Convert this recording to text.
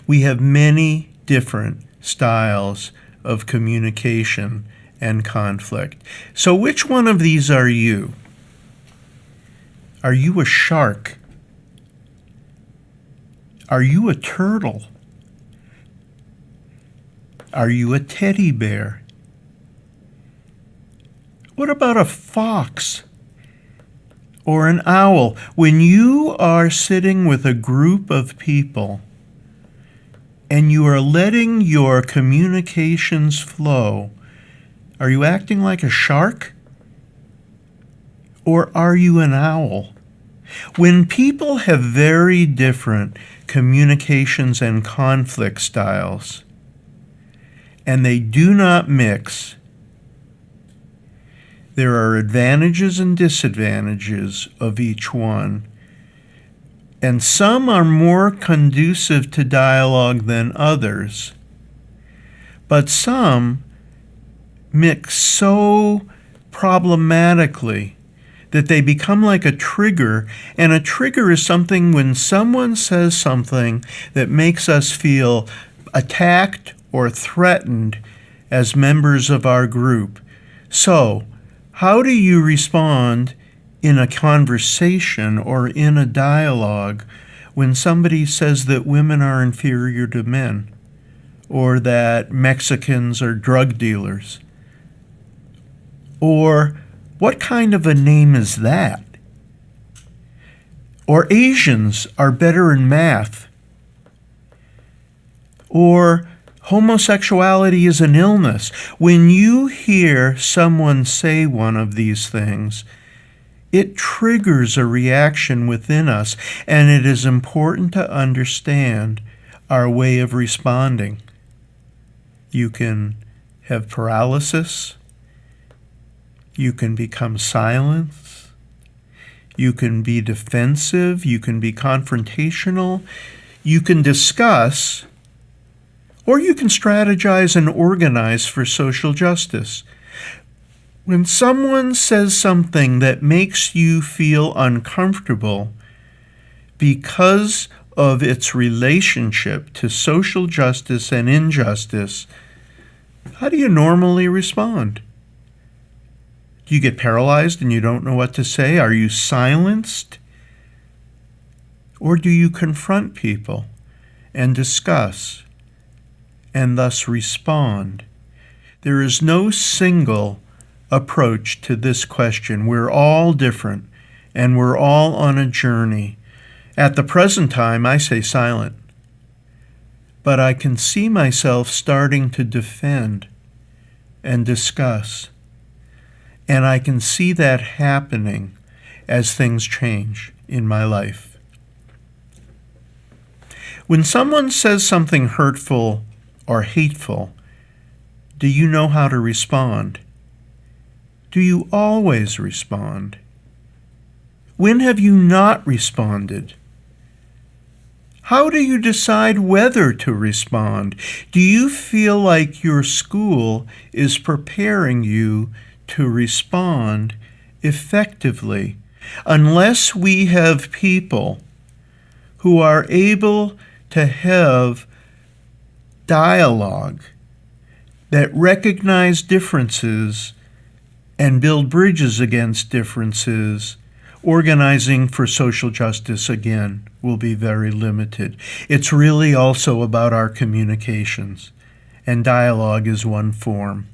We have many different styles of communication and conflict. So which one of these are you? Are you a shark? Are you a turtle? Are you a teddy bear? What about a fox or an owl? When you are sitting with a group of people and you are letting your communications flow, are you acting like a shark? Or are you an owl? When people have very different communications and conflict styles, and they do not mix, there are advantages and disadvantages of each one. And some are more conducive to dialogue than others. But some mix so problematically that they become like a trigger. And a trigger is something when someone says something that makes us feel attacked or threatened as members of our group. So, how do you respond in a conversation or in a dialogue when somebody says that women are inferior to men, or that Mexicans are drug dealers? Or what kind of a name is that? Or Asians are better in math? Or homosexuality is an illness. When you hear someone say one of these things, it triggers a reaction within us, and it is important to understand our way of responding. You can have paralysis. You can become silent. You can be defensive. You can be confrontational. You can discuss, or you can strategize and organize for social justice. When someone says something that makes you feel uncomfortable because of its relationship to social justice and injustice, how do you normally respond? Do you get paralyzed and you don't know what to say? Are you silenced? Or do you confront people and discuss and thus respond? There is no single approach to this question. We're all different, and we're all on a journey. At the present time, I say silent, but I can see myself starting to defend and discuss, and I can see that happening as things change in my life. When someone says something hurtful or hateful, do you know how to respond? Do you always respond? When have you not responded? How do you decide whether to respond? Do you feel like your school is preparing you to respond effectively? Unless we have people who are able to have dialogue that recognize differences and build bridges against differences, organizing for social justice, again, will be very limited. It's really also about our communications, and dialogue is one form.